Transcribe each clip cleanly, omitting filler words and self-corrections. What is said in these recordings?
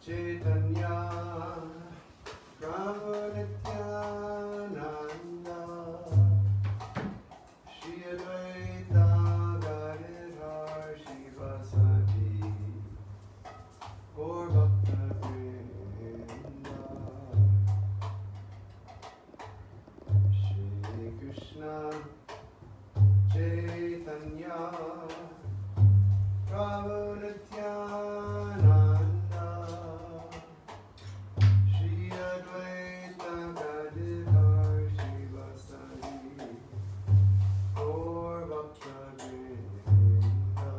Chaitanya Prabhu Nityananda Shri Advaita Gadadhar Shivasati Gaur Bhakta Vrinda Shri Krishna Chaitanya Prabhu Nityananda Shri Advaita Gadadhar Shivasati Gaur Bhakta Vrinda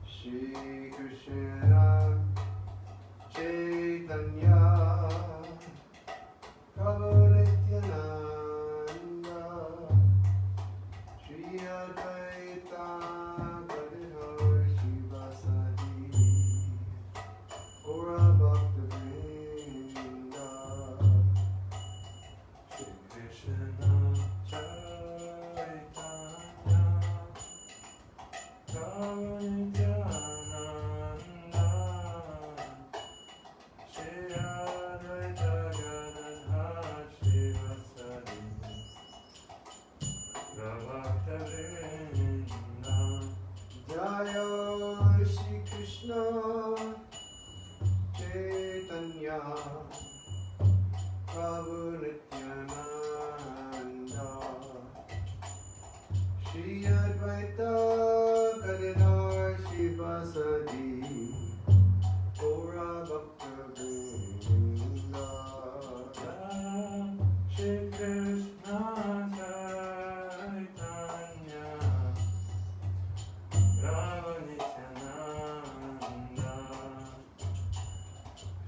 Shri Krishna Chaitanya Prabhu Nityananda Shri Advaita Gadadhar Shivasati Gaura Bhakta Vrinda Shri Krishna Chaitanya Prabhu Nityananda Shri Advaita Gadadhar Shivasati Bhagavata Vrinda Jaya Shri Krishna Chaitanya Prabhu Nityananda Shri Advaita Gadadhar Shivasati Gaura Bhakta Vrinda Shri Krishna Chaitanya Prabhu Nityananda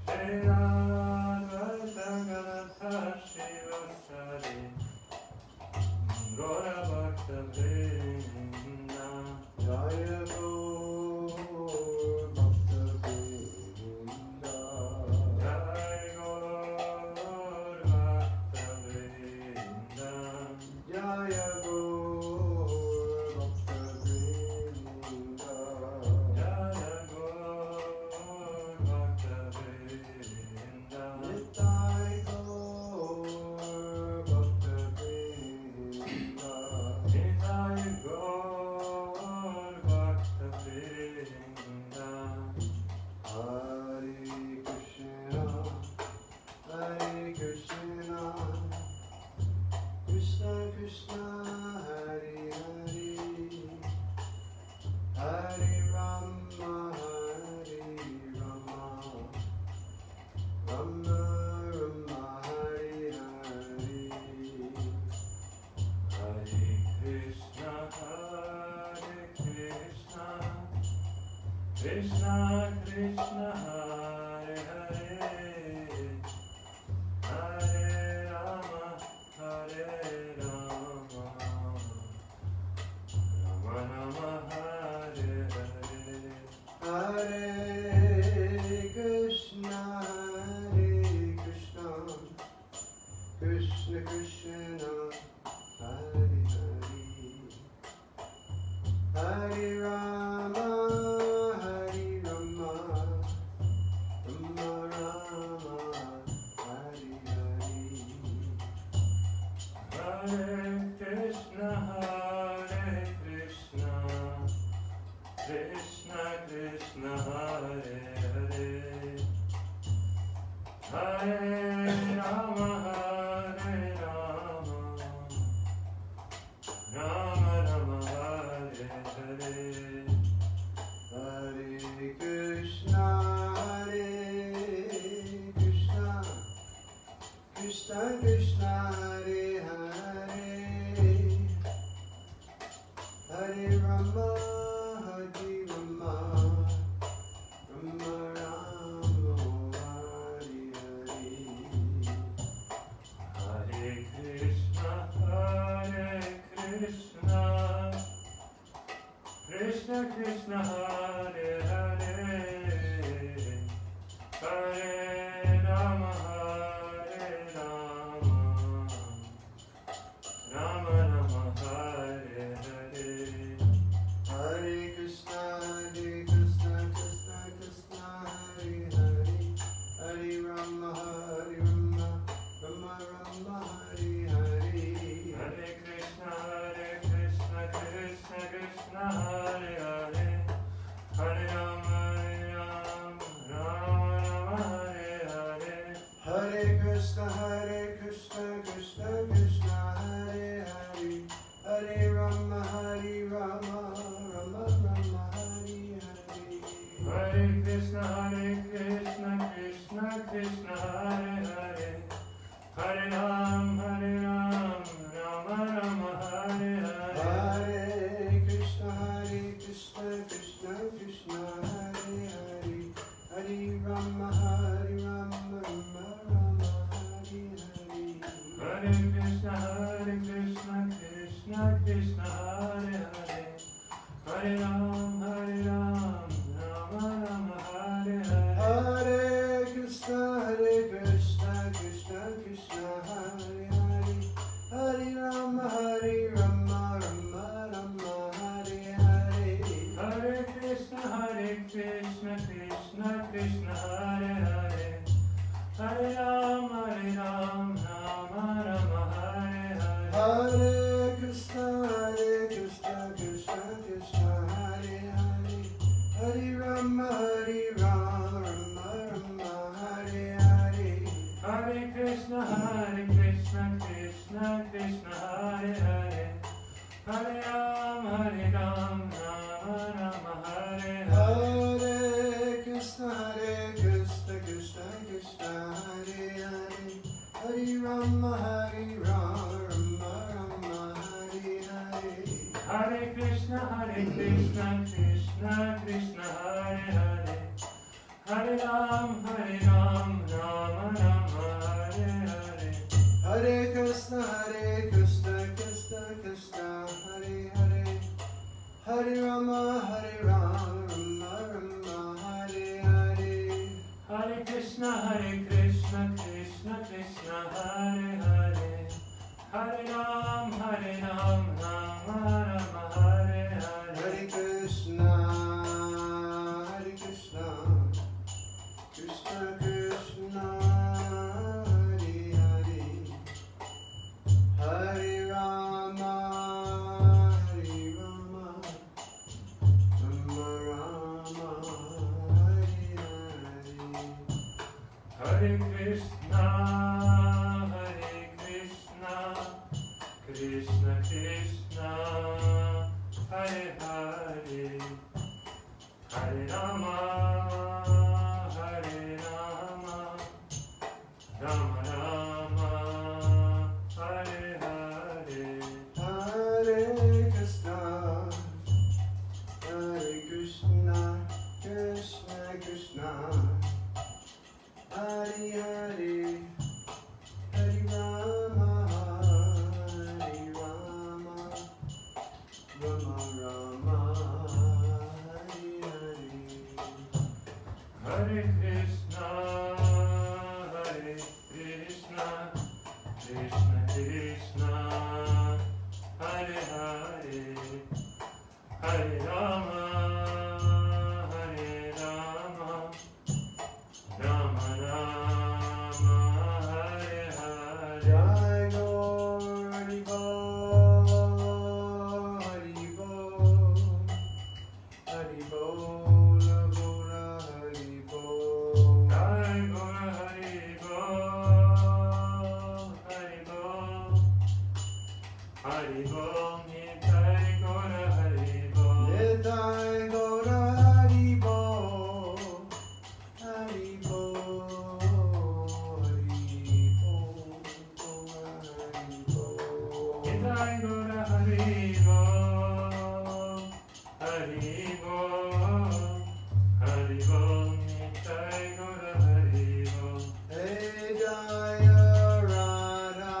Shri Advaita Gadadhar Shivasati Gaura Bhakta Vrinda Jaya Gaur Bhakta Vrinda Jaya Gaur Bhakta Vrinda Jaya Gaur Bhakta Vrinda Jaya Gaur Bhakta Vrinda Nitai Gaur Bhakta Vrinda Nitai Gaur Bhakta Vrinda Hare Krishna Krishna Krishna Hare Hare Hare Rama Rama Rama Hare Hare Hare Krishna Krishna Krishna Hare Hare Hare Rama Rama Rama Hare Hare Hare Krishna Krishna Krishna Hare Hare Hare Rama Rama Rama Hare Hare Hare Krishna Krishna Krishna Hare Hare Hare Rama Rama Rama Hare Hare Hare Krishna Krishna Krishna Hare Hare Hare Rama Rama Rama Hare Hare Hare Krishna Krishna Krishna Hare Hare Hare Rama Rama Rama Hare Hare Hare Krishna, Hare Hare, Hare Rama, Rama Rama, Hare Hare. Hare Krishna, Krishna Krishna, Hare Hare, Hare Rama, Rama Rama, Hare Hare. Hare Krishna, Krishna Krishna, Hare Hare, Hare Ram, Rama Rama, Hare Hare. Hare Krishna, Krishna Krishna, Hare Hare, Hare Rama, Rama Rama, Hare Hare. Hare Krishna, Krishna Krishna, Hare Hare, Hare Ram, Rama Rama, Hare Hare. Hare Krishna, Krishna Krishna, Hare Hare, Hare Rama, Rama Rama, Hare Hare. Hare Krishna, Krishna Krishna, Hare Hare, Hare Ram, Rama Rama, Hare Hare. Hare Krishna, Krishna Krishna, Hare Hare, Hare Rama, Rama Rama, Hare Hare. Hare Krishna, Krishna Krishna, Hare Hare, Hare Ram, Rama Rama, Hare Hare. Hare Krishna, Krishna Krishna, Hare Hare, Hare Rama, Rama Rama, Hare Hare. Hare Krishna, Krishna Krishna, Hare Hare, Hare Ram, Rama Rama, Hare Hare. Hare Krishna, Krishna Krishna, Hare Hare, Hare Rama, Rama Rama, Hare Hare. Hare Krishna, Krishna Krishna, Hare Hare, Hare Ram, Rama Rama, Hare Hare. Hare Krishna, Krishna Krishna, Hare Hare, Hare Rama, Rama Rama, Hare Hare. Hare Krishna, Krishna Krishna, Hare Hare, Hare Rama, Rama Rama, Hare Hare. Hare Krishna, Krishna Krishna, Hare Hare, Hare Rama, Rama Rama, Hare Hare. Hare Krishna, Krishna Krishna, Hare Hare, Hare Rama, Rama Rama, Hare Hare. Jai Gaur Hari Bol, Hari Bol, Hari Bol, Gaura Hari Bol. Jai Gaur Hari Bol, Hari Bol, Nitai Gaur Hari Bol. Nitai Gaur Hari Bol, Hari Bol, Hari Bol, Hari Bol. Nitai Gaur Hari Bol, Hari Bol, Hari Bol, Nitai Gaur Hari Bol. Hey Jaya Radha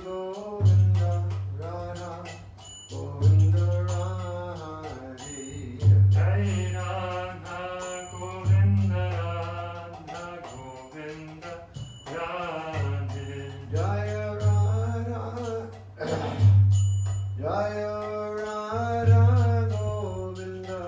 Govinda, Radha Govinda Radhe. Jai Radha Govinda, Radha Govinda, Radhe. Jaya Radha, Jaya Radha Govinda,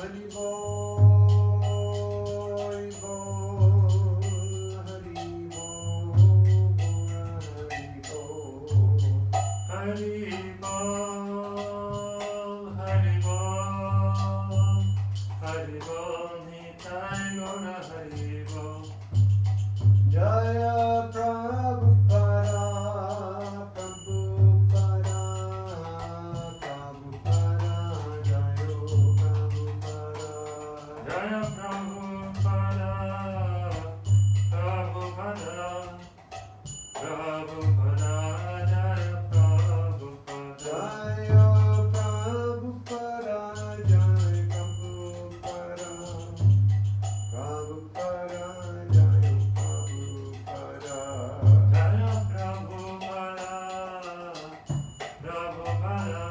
Hari Bol, Hari Bol, Hari Bol, Hari Bol. Hari Bol, Hari Bol, Hari Bol, Nitai Gaura Hari Bol. Jaya Prabhupada, Prabhupada, Prabhupada, Jayo Prabhupada. Jaya Prabhupada, Prabhupada, Prabhupada, Jaya Prabhupada. Jaya Prabhupada, Jai Prabhupada, Prabhupada, Jai Prabhupada. Jaya Prabhupada, Prabhupada,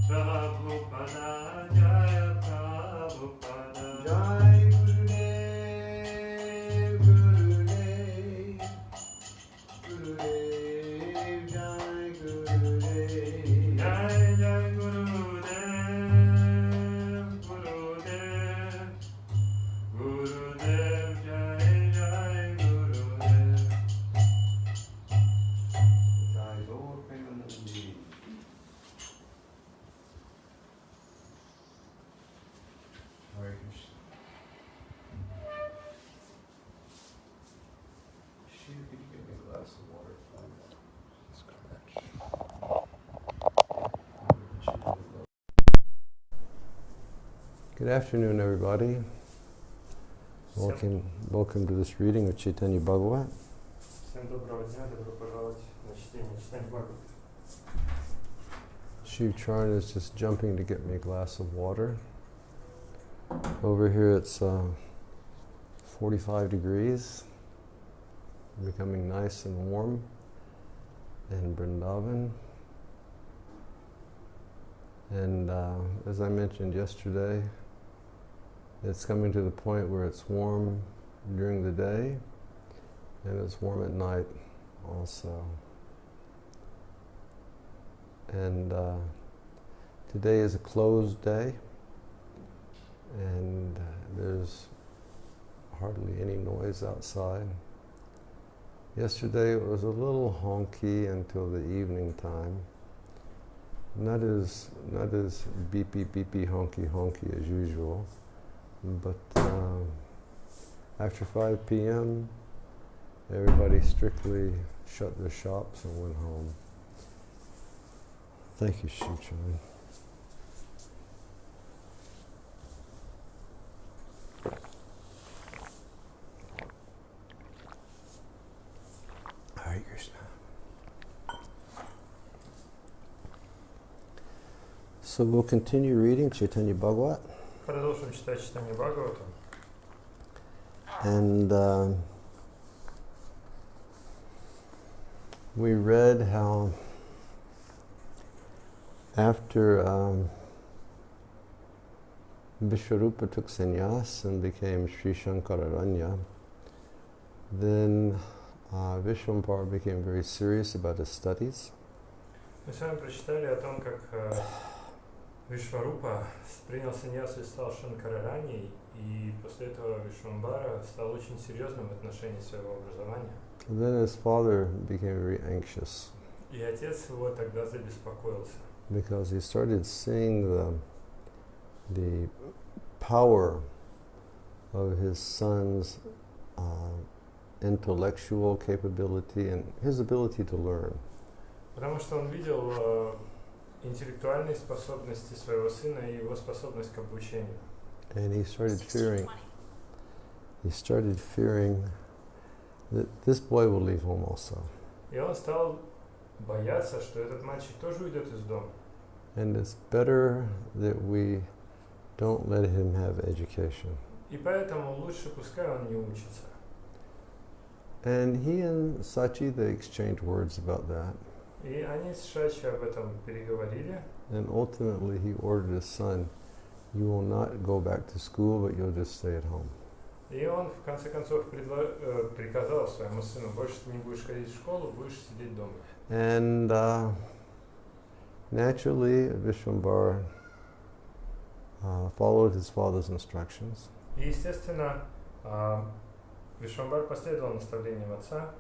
Prabhupada, Jaya Prabhupada. Jai Gurudev, Gurudev, Gurudev, Jai Gurudev. Jai Jai Gurudev, Gurudev, Gurudev, Jai Jai Gurudev. Jai Lord Premanandi. Hare Krishna. Shiv, could you give me a glass of water? Good afternoon, everybody. Welcome to this reading of Chaitanya Bhagavata. Всем доброго дня, добро пожаловать на чтение Бхагавата. Shiv Charan is just jumping to get me a glass of water. Over here it's 45 degrees, becoming nice and warm in Vrindavan. And as I mentioned yesterday, it's coming to the point where it's warm during the day and it's warm at night also. And today is a closed day, and there's hardly any noise outside. Yesterday it was a little honky until the evening time. Not as beepy honky as usual, but after 5 p.m. everybody strictly shut their shops and went home. Thank you, Shiv-chan. Hare Krishna. So we'll continue reading Chaitanya Bhagavata. Продолжим читать чтение Бхагавата. And we read how after Vishwarupa took sannyas and became Sri Shankararanya, then Vishwambara became very serious about his studies. Мы с вами прочитали о том, как Вишварупа принял саньясу и стал Шанкарараньей, и после этого Вишвамбара стал очень серьезным в отношении своего образования. And then his father became very anxious И отец его тогда забеспокоился, because he started seeing the power of his son's intellectual capability and his ability to learn. потому что он видел интеллектуальные способности своего сына и его способность к обучению. And he started fearing that this boy will leave home also. И он стал бояться, что этот мальчик тоже уйдет из дома. And it's better that we don't let him have education. И поэтому лучше пускай он не учится. And he and Sachi, they exchanged words about that. И они с Шачи об этом переговорили. And ultimately he ordered his son, you will not go back to school, but you'll just stay at home. И он в конце концов приказал своему сыну: больше ты не будешь ходить в школу, будешь сидеть дома. And naturally, Vishwambara followed his father's instructions. И, естественно, Вишвамбар последовал наставлениям отца,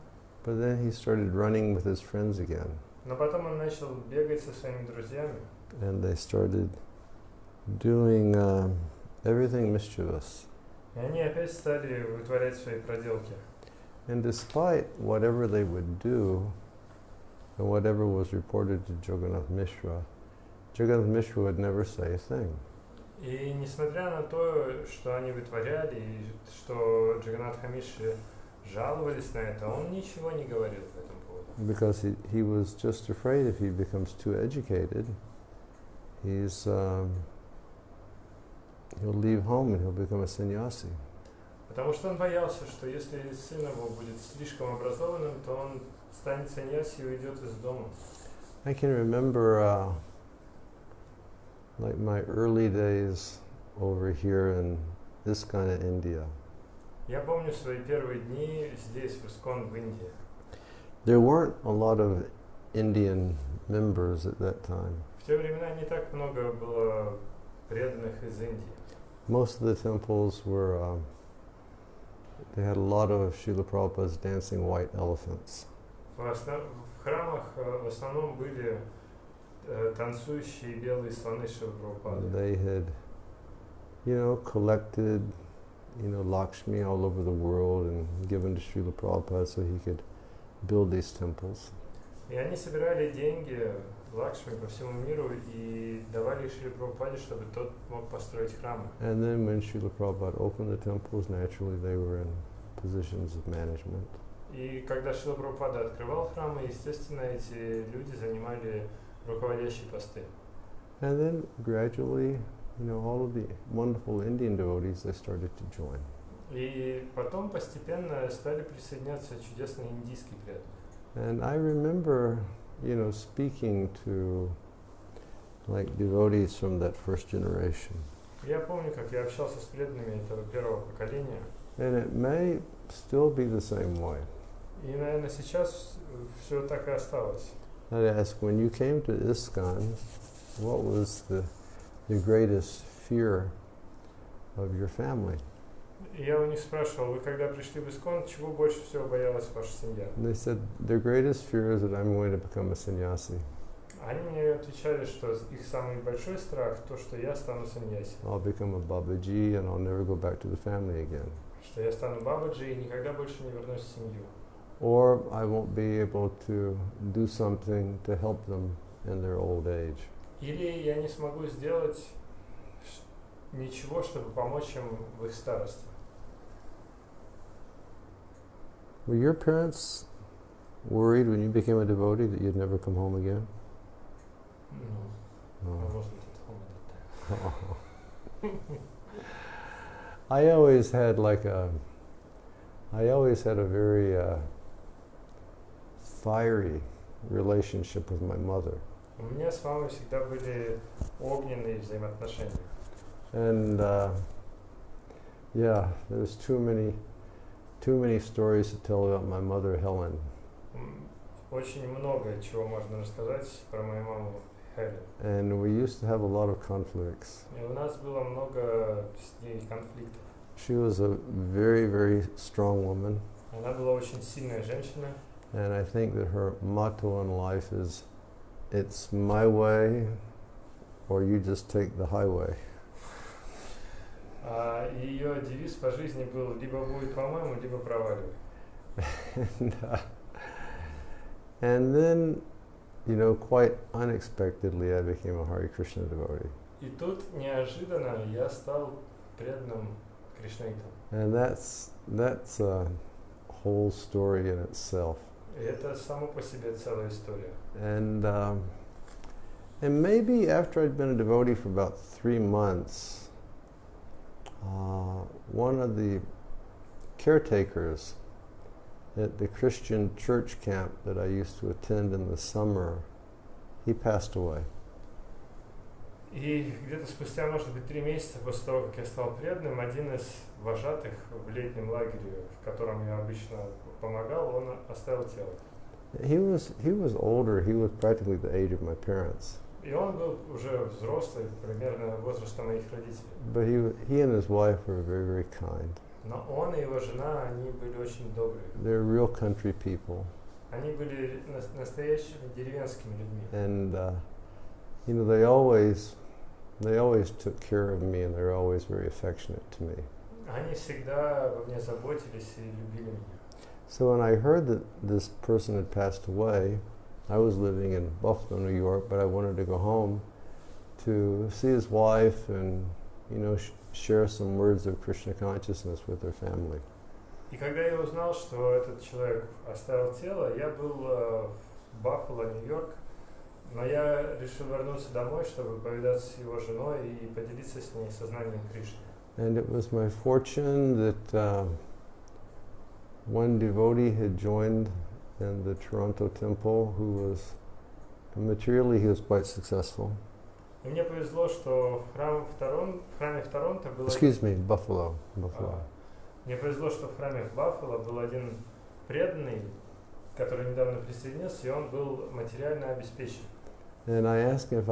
But then he started running with his friends again, но потом он начал бегать со своими друзьями, and they started doing everything mischievous. и они опять стали вытворять свои проделки. And despite whatever they would do, and whatever was reported to Jagannath Mishra would never say a thing. И несмотря на то, что они вытворяли, и что Джаганнатха Мишре жаловались на это, он ничего не говорил по этому поводу. Because he was just afraid if he becomes too educated, he'll leave home and he'll become a sannyasi. Потому что он боялся, что если сын его будет слишком образованным, то он станет саньяси и уйдет из дома. I can remember like my early days over here in this kind of India. Я помню свои первые дни здесь, в Искон, в Индии. There weren't a lot of Indian members at that time. В те времена не так много было преданных из Индии. Most of the temples were, they had a lot of Srila Prabhupada's dancing white elephants. В храмах в основном были танцующие белые слоны Шрилы Прабхупады. They had, collected, Lakshmi all over the world and given to Srila Prabhupada so he could build these temples. И они собирали деньги Лакшми по всему миру и давали их Шриле Прабхупаде, чтобы тот мог построить храмы. And then when Srila Prabhupada opened the temples, naturally they were in positions of management. И когда Шрила Прабхупада открывал храмы, естественно, эти люди занимали руководящие посты. And then gradually, all of the wonderful Indian devotees, they started to join. И потом постепенно стали присоединяться чудесные индийские преданные. And I remember, speaking to like devotees from that first generation. Я помню, как я общался с преданными этого первого поколения. And it may still be the same way. И, наверное, сейчас все так и осталось. I'd ask, when you came to ISKCON, what was the greatest fear of your family? Я у них спрашивал, вы когда пришли в Искон, чего больше всего боялась ваша семья? And they said, their greatest fear is that I'm going to become a sannyasi. Они мне отвечали, что их самый большой страх то, что я стану саньяси. I'll become a Babaji and I'll never go back to the family again. Что я стану бабаджи и никогда больше не вернусь в семью. Or I won't be able to do something to help them in their old age. Или я не смогу сделать ничего, чтобы помочь им в их старости. Were your parents worried when you became a devotee that you'd never come home again? No. No. I wasn't at home at that time. I always had a very fiery relationship with my mother. У меня с мамой всегда были огненные взаимоотношения. And there's too many stories to tell about my mother Helen. Очень много чего можно рассказать про мою маму Хелен. And we used to have a lot of conflicts. И у нас было много с ней конфликтов. She was a very, very strong woman. Она была очень сильная женщина. And I think that her motto in life is, it's my way, or you just take the highway. Ее девиз по жизни был либо будет по-моему, либо проваливай. And then, quite unexpectedly, I became a Hare Krishna devotee. И тут неожиданно я стал преданным Кришнаитом. And that's a whole story in itself. И это само по себе целая история. And maybe after I'd been a devotee for about 3 months, one of the caretakers at the Christian church camp that I used to attend in the summer, he passed away. И где-то спустя, может быть, 3 месяца после того, как я стал преданным, один из вожатых в летнем лагере, в котором я обычно помогал, он оставил тело. He was older. He was practically the age of my parents. И он был уже взрослый, примерно возраста моих родителей. But he and his wife were very, very kind. Но он и его жена, они были очень добрые. They're real country people. Они были настоящими деревенскими людьми. And you know, they always took care of me, and they're always very affectionate to me. Они всегда обо мне заботились и любили меня. So when I heard that this person had passed away, I was living in Buffalo, New York, but I wanted to go home to see his wife and, you know, share some words of Krishna consciousness with their family. И когда я узнал, что этот человек оставил тело, я был в Баффало, Нью-Йорк, но я решил вернуться домой, чтобы повидаться с его женой и поделиться с ней сознанием Кришны. And it was my fortune that one devotee had joined in the Toronto temple who was, materially he was quite successful. И мне повезло, что в храме в Торонто был... Excuse me, Buffalo. Мне повезло, что в храме в Баффало был один преданный, который недавно присоединился, и он был материально обеспечен. And I asked him if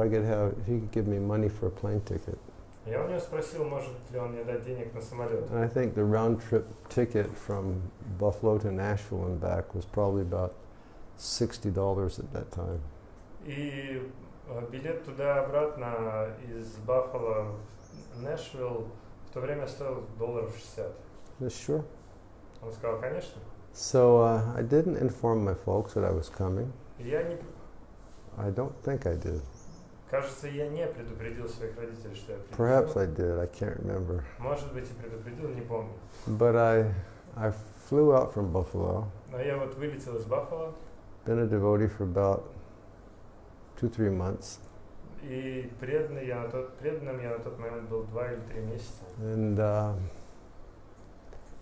he could give me money for a plane ticket. Я у него спросил, может ли он мне дать денег на самолет. And I think the round trip ticket from Buffalo to Nashville and back was probably about $60 at that time. И билет туда-обратно из Баффало в Нэшвилл в то время стоил $60. Sure. Он сказал, конечно. So I didn't inform my folks that I was coming. Я не... I don't think I did. Кажется, я не предупредил своих родителей, что я приду. Perhaps I did. I can't remember. Может быть, и предупредил, не помню. But I flew out from Buffalo. Но я вот вылетел из Баффало. Been a devotee for about 2-3 months. И преданным я на тот момент был 2 или 3 месяца. And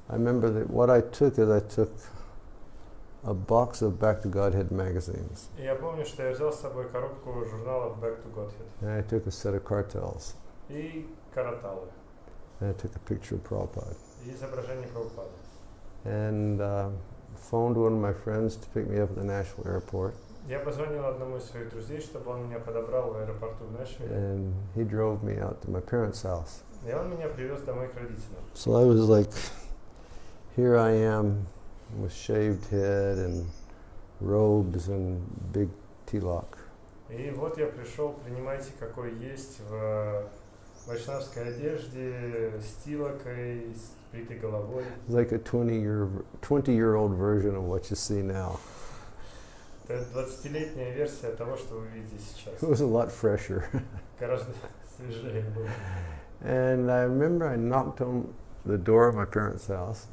I remember that what I took is I took a box of Back to Godhead magazines. И я помню, что я взял с собой коробку журналов Back to Godhead. And I took a set of cartels. И караталы. And I took a picture of Prabhupada. И изображение Прабхупады. And phoned one of my friends to pick me up at the Nashville airport. Я позвонил одному из своих друзей, чтобы он меня подобрал в аэропорту в Нэшвилле. And he drove me out to my parents' house. И он меня привез домой к родителям. So I was like, here I am with shaved head and robes and big tilak. И вот я пришел, принимайте, какой есть, в вайшнавской одежде, с тилакой, с бритой головой. Like a 20-year-old version of what you see now. Это 20-летняя версия того, что вы видите сейчас. It was a lot fresher. Гораздо свежее было. And I remember I knocked on the door of my parents' house.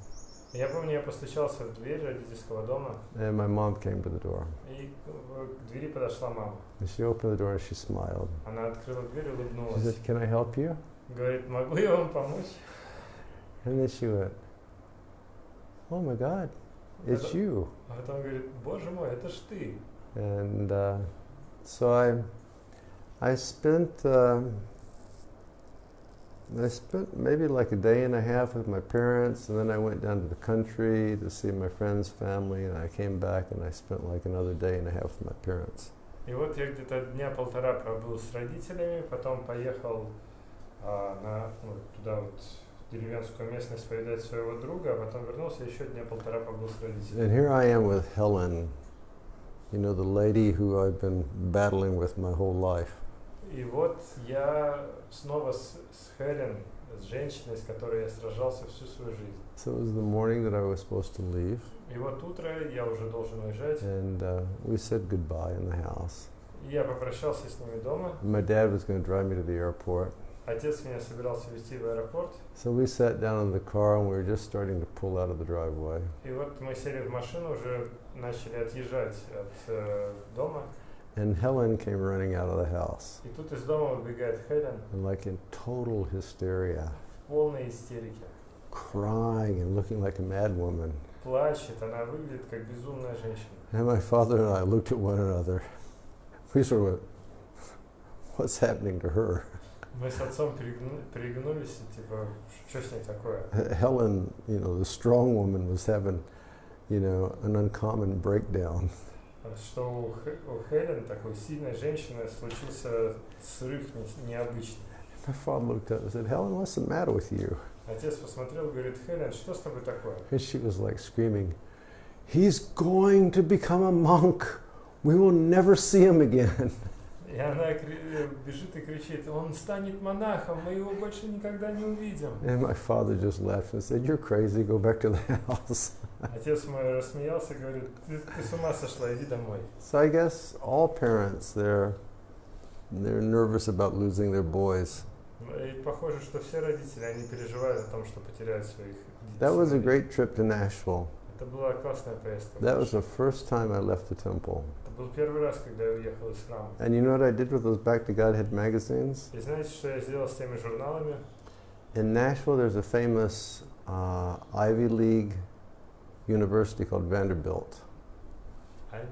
Я помню, я постучался в дверь родительского дома. And my mom came to the door. И к двери подошла мама. And she opened the door and she smiled. Она открыла дверь и She улыбнулась. said, "Can I help you?" Говорит, могу я вам помочь? And then she went, "Oh my God, it's you." А потом говорит, боже мой, это ж ты. And so I spent maybe like a day and a half with my parents, and then I went down to the country to see my friend's family, and I came back and I spent like another day and a half with my parents. И вот я где-то дня полтора пробыл с родителями, потом поехал туда вот, в деревенскую местность повидать своего друга, а потом вернулся, еще дня полтора побыл с родителями. And here I am with Helen, you know, the lady who I've been battling with my whole life. И вот я снова с Хелен, с женщиной, с которой я сражался всю свою жизнь. So it was the morning that I was supposed to leave. И вот утро, я уже должен уезжать. And we said goodbye in the house. И я попрощался с ними дома. My dad was going to drive me to the airport. Отец меня собирался везти в аэропорт. So we sat down in the car and we were just starting to pull out of the driveway. И вот мы сели в машину, уже начали отъезжать от дома. And Helen came running out of the house. И тут из дома выбегает Хелен. And like in total hysteria. В полной истерике. Crying and looking like a mad woman. Плачет, она выглядит как безумная женщина. And my father and I looked at one another. We sort of went, what's happening to her? Мы с отцом перегнулись, и типа, что с ней такое? Helen, you know, the strong woman was having, you know, an uncommon breakdown. что у Хелен, такой сильной женщины, случился срыв необычный. My father looked up and said, Helen, what's the matter with you? Отец посмотрел, говорит, Хелен, что с тобой такое? And she was like screaming, he's going to become a monk. We will never see him again. И она бежит и кричит, он станет монахом, мы его больше никогда не увидим. And my father just laughed and said, you're crazy, go back to the house. Отец мой рассмеялся и говорит, ты с ума сошла, иди домой. So I guess all parents, they're nervous about losing their boys. И похоже, что все родители, они переживают о том, что потеряют своих детей. That was a great trip to Nashville. Это была классная поездка. That was the first time I left the temple. Это был первый раз, когда я уехал из храма. And you know what I did with those Back to Godhead magazines? И знаете, что я сделал с теми журналами? In Nashville, there's a famous Ivy League university called Vanderbilt. Ivy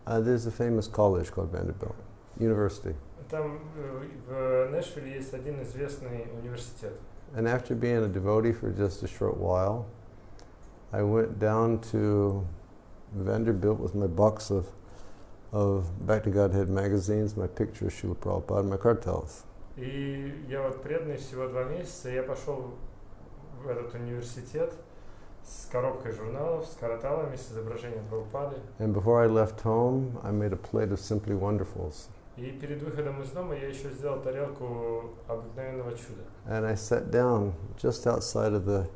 League? There's a famous college called Vanderbilt University. Там в Нэшвилле есть один известный университет. And after being a devotee for just a short while, I went down to Vanderbilt with my box of Back to Godhead magazines, my picture of Srila Prabhupada, my cartels. И я вот преданный всего 2 месяца, я пошел в этот университет с коробкой журналов, с караталами, с изображением Прабхупады. And before I left home, I made a plate of Simply Wonderfuls. И перед выходом из дома я еще сделал тарелку обыкновенного чуда. And I sat down just outside of the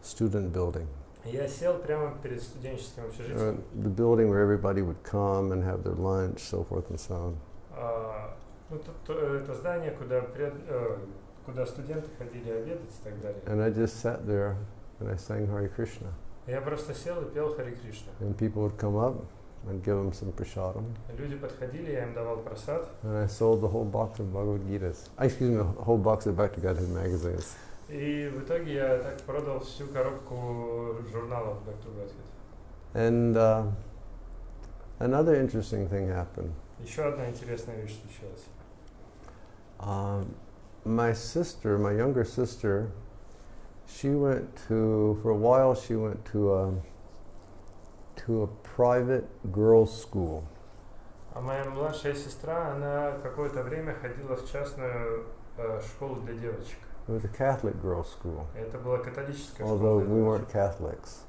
student building. Я сел прямо перед студенческим общежитием. The building where everybody would come and have their lunch, so forth and so on. Это здание, куда студенты ходили обедать и так далее. And I just sat there and I sang Hare Krishna. Я просто сел и пел Харе Кришна. And people would come up and give them some prasadam. Люди подходили, я им давал прасад. And I sold the whole box of Bhagavad Gitas. Excuse me, the whole box of Back to Godhead magazines. И в итоге я так продал всю коробку журналов Back to Godhead. And another interesting thing happened. Еще одна интересная вещь случилась. My sister, my younger sister, she went to, for a while she went to a private girls' school. А моя младшая сестра, она какое-то время ходила в частную школу для девочек. It was a Catholic girls' school. Это была католическая школа. Although we weren't Catholics.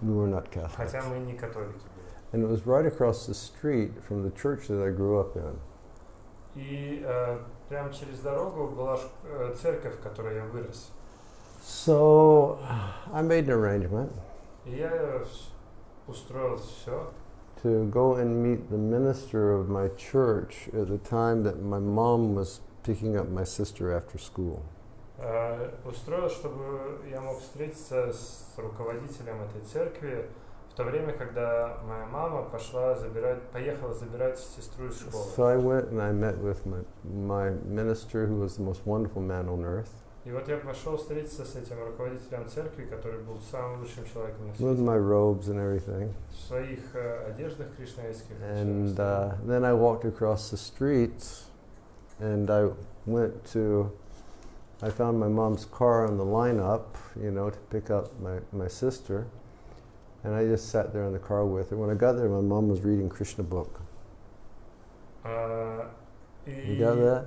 We were not Catholics. Хотя мы не католики были. And it was right across the street from the church that I grew up in. И прямо через дорогу была церковь, в которой я вырос. So I made an arrangement. И я устроил все. To go and meet the minister of my church at the time that my mom was picking up my sister after school. Устроил, чтобы я мог встретиться с руководителем этой церкви в то время, когда моя мама поехала забирать сестру из школы. So I went and I met with my minister, who was the most wonderful man on earth. И вот я пошел встретиться с этим руководителем церкви, который был самым лучшим человеком на With свете. my robes and everything. В своих одеждах кришнаитских. And then I walked across the street, and I found my mom's car on the lineup, to pick up my sister. And I just sat there in the car with her. When I got there, my mom was reading Krishna book. You got that?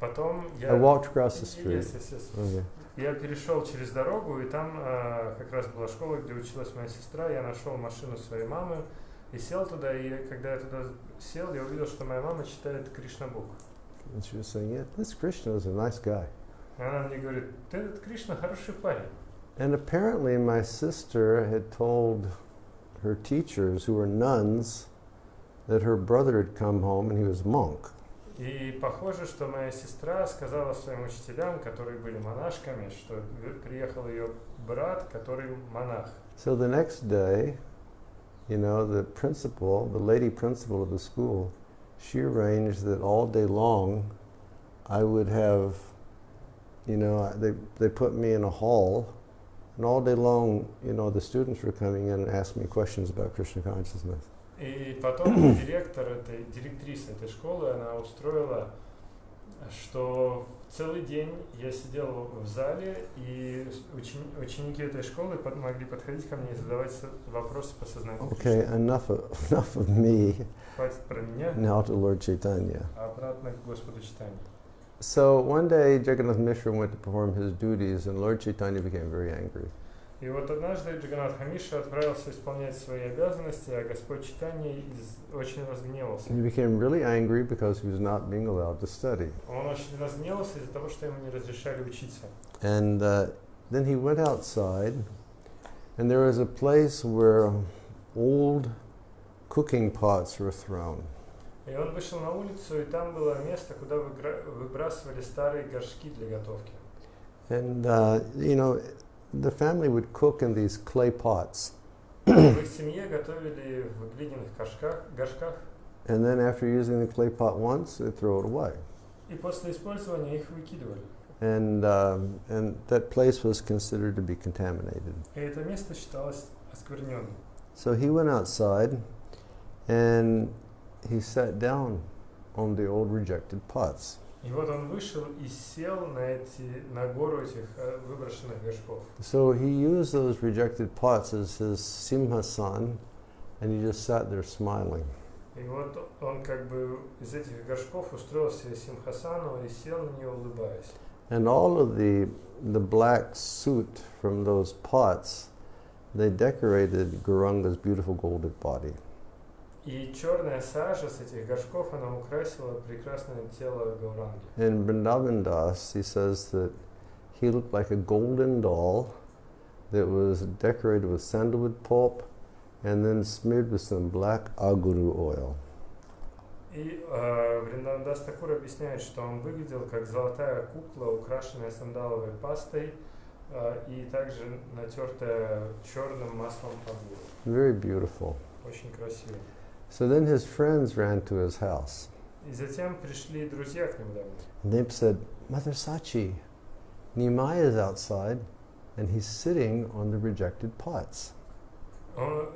Потом I walked across the street. Yes. Okay. Я перешел через дорогу, и там как раз была школа, где училась моя сестра. Я нашел машину своей мамы и сел туда. И когда я туда сел, я увидел, что моя мама читает Кришна-бук. And she was saying, yeah, this Krishna is a nice guy. И она мне говорит, этот Кришна хороший парень. And apparently my sister had told her teachers, who were nuns, that her brother had come home and he was a monk. И похоже, что моя сестра сказала своим учителям, которые были монашками, что приехал ее брат, который монах. So the next day, the lady principal of the school, she arranged that all day long I would have, they put me in a hall, and all day long, the students were coming in and asking me questions about Krishna consciousness. И потом директриса этой школы, она устроила что целый день я сидел в зале, и ученики этой школы могли подходить ко мне и задавать вопросы по сознанию. Okay, enough of me. Хватит про меня. Now to Lord Chaitanya. Обратно к Господу Чайтанье. So one day Jagannath Mishra went to perform his duties, and Lord Chaitanya became very angry. И вот однажды Джаганнатха Мишра отправился исполнять свои обязанности, а Господь Чайтанья очень разгневался. He became really angry because he was not being allowed to study. Он очень разгневался из-за того, что ему не разрешали учиться. And then he went outside, and there was a place where old cooking pots were thrown. И он вышел на улицу, и там было место, куда выбрасывали старые горшки для готовки. And the family would cook in these clay pots. В их семье готовили в глиняных горшках. And then after using the clay pot once, they throw it away. И после использования их выкидывали. And that place was considered to be contaminated. И это место считалось оскверненным. So he went outside, and he sat down on the old rejected pots. И вот он вышел и сел на гору этих выброшенных горшков. So he used those rejected pots as his simhasan, and he just sat there smiling. И вот он как бы из этих горшков устроил себе симхасану и сел на нее, улыбаясь. And all of the black soot from those pots, they decorated Gauranga's beautiful golden body. И черная сажа с этих горшков, она украсила прекрасное тело Гауранги. In Vrindavan Das, he says that he looked like a golden doll that was decorated with sandalwood pulp and then smeared with some black aguru oil. И Вриндаван Дас Такур объясняет, что он выглядел как золотая кукла, украшенная сандаловой пастой и также натертая черным маслом агуру. Very beautiful. Очень красиво. So then his friends ran to his house. И затем пришли друзья к нему домой. And they said, Mother Sachi, Nimai is outside and he's sitting on the rejected pots.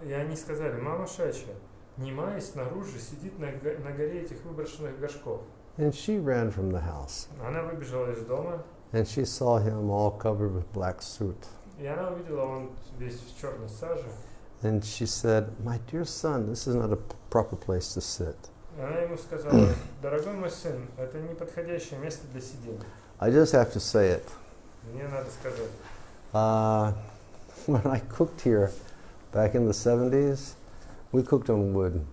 И они сказали: мама Шача, Нимай снаружи сидит на горе этих выброшенных горшков. And she ran from the house. Она выбежала из дома. And she saw him all covered with black soot. И она увидела, он весь в черной саже. And she said, my dear son, this is not a proper place to sit. Она ему сказала: дорогой мой сын, это не подходящее место для сидения. I just have to say it. Мне надо сказать. When I cooked here back in the 70s, we cooked on wood.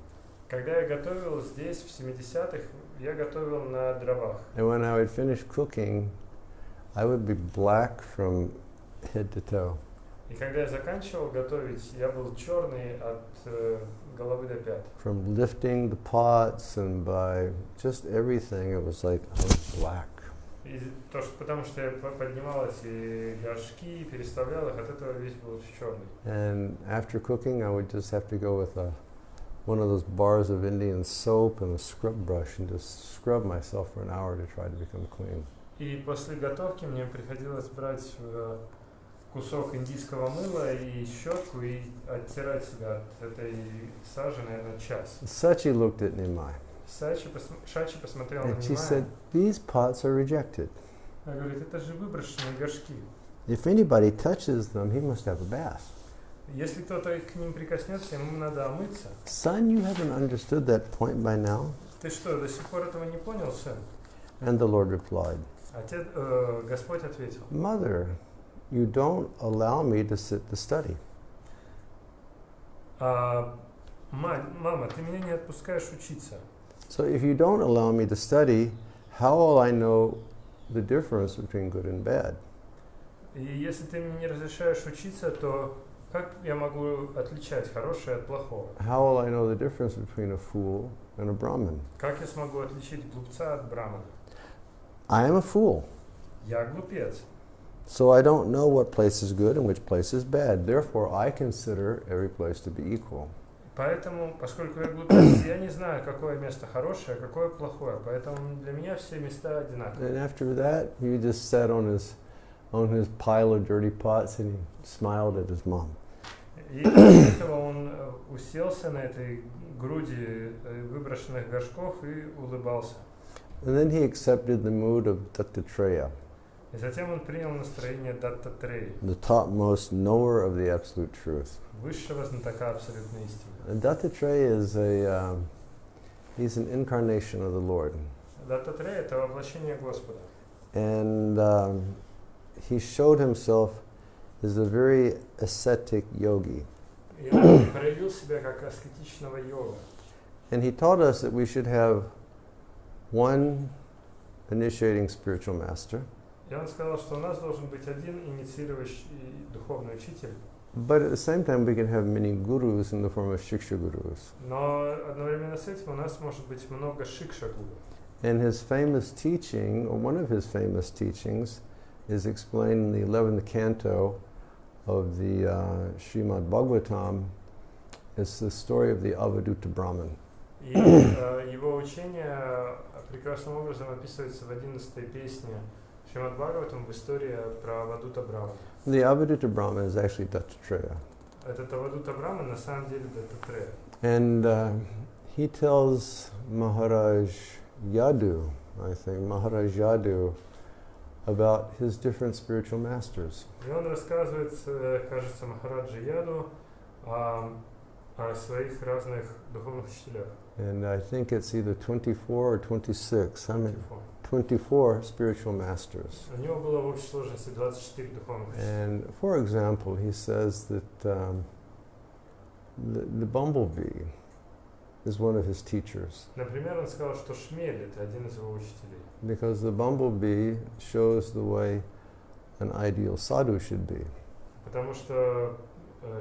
Когда я готовил здесь в 70-х, я готовил на дровах. And when I would finish cooking, I would be black from head to toe. И когда я заканчивал готовить, я был черный от головы до пят. From lifting the pots and by just everything, it was like I was black. И потому что я поднимал эти горшки, переставлял их, от этого весь был черный. And after cooking, I would just have to go with one of those bars of Indian soap and a scrub brush and just scrub myself for an hour to try to become clean. И после готовки мне приходилось брать кусок индийского мыла и щетку и оттирать себя от этой сажи, наверное, час. Sachi looked at Nimai. Шачи посмотрел на And she Нимая. said, these pots are rejected. Она говорит: это же выброшенные горшки. If anybody touches them, he must have a bath. Если кто-то к ним прикоснется, ему надо омыться. Son, you haven't understood that point by now? Ты что, до сих пор этого не понял, сын? And the Lord replied, Господь ответил: Mother, you don't allow me to sit to study. Мама, ты меня не отпускаешь учиться. So if you don't allow me to study, how will I know the difference between good and bad? И если ты мне не разрешаешь учиться, то как я могу отличать хорошее от плохого? How will I know the difference between a fool and a Brahmin? Как я смогу отличить глупца от брамана? I am a fool. Я глупец. So I don't know what place is good and which place is bad. Therefore, I consider every place to be equal. Поэтому, поскольку я глупец, я не знаю, какое место хорошее, а какое плохое. Поэтому для меня все места одинаковые. And after that, he just sat on his pile of dirty pots and he smiled at his mom. И после этого он уселся на этой груди выброшенных горшков и улыбался. And then he accepted the mood of Dattatreya, И затем он принял настроение Даттатреи, the topmost knower of the absolute truth. высшего знатока абсолютной истины. And Dattatreya is he's an incarnation of the Lord. Даттатрея — это воплощение Господа. And he showed himself as a very ascetic yogi. И он проявил себя как аскетичного йога. And he taught us that we should have one initiating spiritual master, И он сказал, что у нас должен быть один инициирующий духовный учитель, but at the same time we can have many gurus in the form of shiksha gurus. но одновременно с этим у нас может быть много шикша-гуру. And his famous teaching, or one of his famous teachings, is explained in the 11th canto of the Srimad Bhagavatam. It's the story of the Avaduta Brahman. И его учение прекрасным образом описывается в 11-й песне Шримад Бхагаватам в истории про Авадута Брахмана. The Avaduta Brahman is actually Dattatreya. Этот Авадута Брахман на самом деле Даттатрея. And he tells Maharaj Yadu, I think, Maharaj Yadu, about his different spiritual masters. И он рассказывает, кажется, Махараджи Яду о своих разных духовных учителях. And I think it's either 24 or 26. I mean, 24 spiritual masters. У него было в общей сложности 24 духовных учителя. And for example, he says that the bumblebee is one of his teachers, Например, он сказал, что шмель — это один из его учителей. because the bumblebee shows the way an ideal sadhu should be. Потому что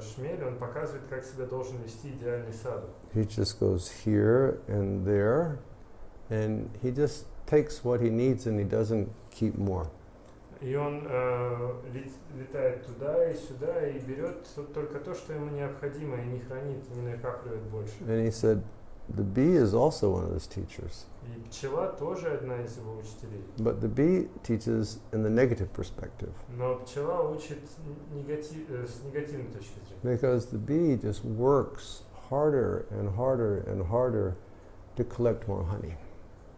шмель, он показывает, как себя должен вести идеальный саду. He just goes here and there, and he just takes what he needs and he doesn't keep more. И он летает туда и сюда и берет только то, что ему необходимо, и не хранит, не накапливает больше. And he said, the bee is also one of his teachers. И пчела тоже одна из его учителей. But the bee teaches in the negative perspective, Но пчела учит с негативной точки зрения. because the bee just works harder and harder and harder to collect more honey.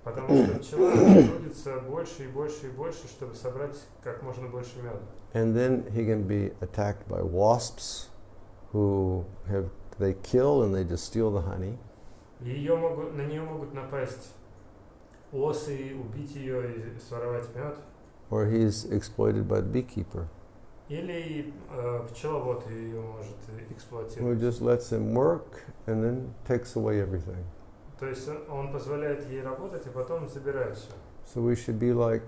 Потому что пчела трудится больше и больше и больше, чтобы собрать как можно больше меда. And then he can be attacked by wasps they kill and they just steal the honey. И на нее могут напасть осы, убить ее и своровать мед. Or he's exploited by the beekeeper, Или пчеловод ее может who эксплуатировать. just lets him work and then takes away everything. То есть он позволяет ей работать, и потом забирает все. So we should be like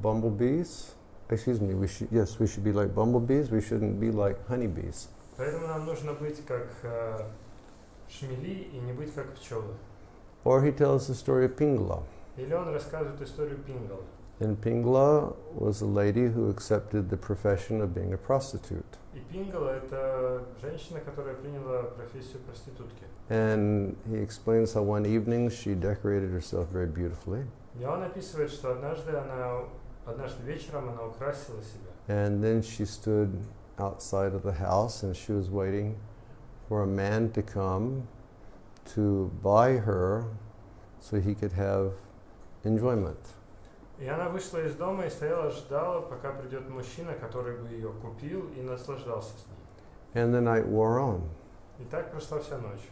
bumblebees. Excuse me, we should be like bumblebees. We shouldn't be like honeybees. Поэтому нам нужно быть как шмели и не быть как пчелы. Or he tells the story of Pingala. Или он рассказывает историю Пингала. And Pingala was a lady who accepted the profession of being a prostitute. И Пингала — это женщина, которая приняла профессию проститутки. And he explains how one evening she decorated herself very beautifully. И он описывает, что однажды вечером она украсила себя. And then she stood outside of the house and she was waiting for a man to come to buy her so he could have enjoyment. И она вышла из дома и ждала, пока придет мужчина, который бы ее купил и наслаждался с ней. And the night wore on. И так прошла вся ночь.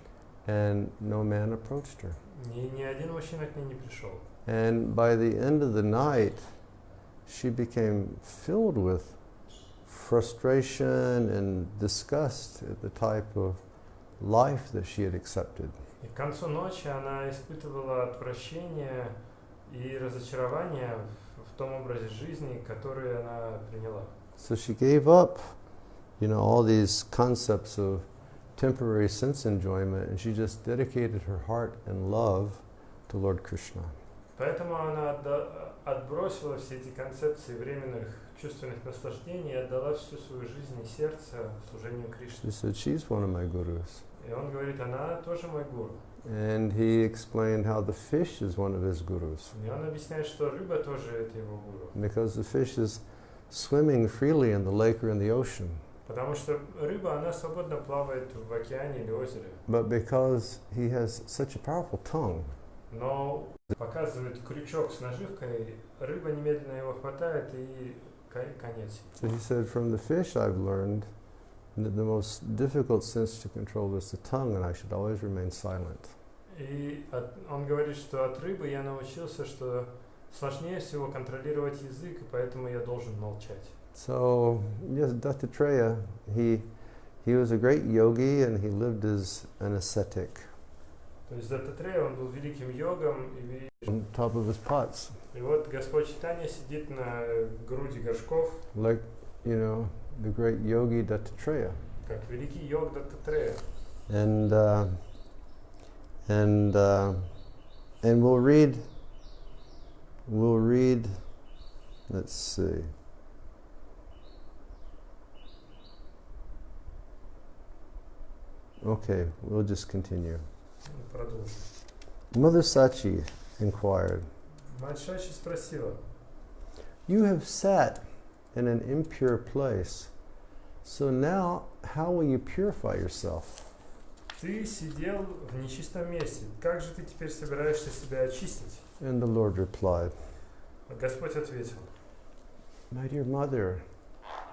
And no man approached her. Ни один мужчина к ней не пришел. And by the end of the night, she became filled with frustration and disgust at the type of life that she had accepted. И к концу ночи она испытывала отвращение и разочарование в том образе жизни, который она приняла. So she gave up, all these concepts of temporary sense enjoyment, and she just dedicated her heart and love to Lord Krishna. Поэтому она отбросила все эти концепции временных чувственных наслаждений и отдала всю свою жизнь и сердце служению Кришне. She said, she's one of my gurus. И он говорит, она тоже мой гуру. And he explained how the fish is one of his gurus. И он объясняет, что рыба тоже это его гуру. Because the fish is swimming freely in the lake or in the ocean. Потому что рыба, она свободно плавает в океане или озере. But because he has such a powerful tongue, но показывает крючок с наживкой, рыба немедленно его хватает и конец. So he said, from the fish I've learned that the most difficult sense to control is the tongue, and I should always remain silent. И он говорит, что от рыбы я научился, что сложнее всего контролировать язык, и поэтому я должен молчать. So, yes, Dattatreya, he was a great yogi and he lived as an ascetic. То есть Даттатрея, он был великим йогом, On top of his pots. и вот Господь Чайтанья сидит на груди горшков, Like, you know, the great yogi Dattatreya. как великий йог Даттатрея. And we'll read, let's see. Okay, we'll just continue. Продолжим. Mother Sachi inquired, Мать Шачи спросила: "You have sat in an impure place, so now how will you purify yourself?" ты сидел в нечистом месте, как же ты теперь собираешься себя очистить? And the Lord replied, Господь ответил: "My dear mother,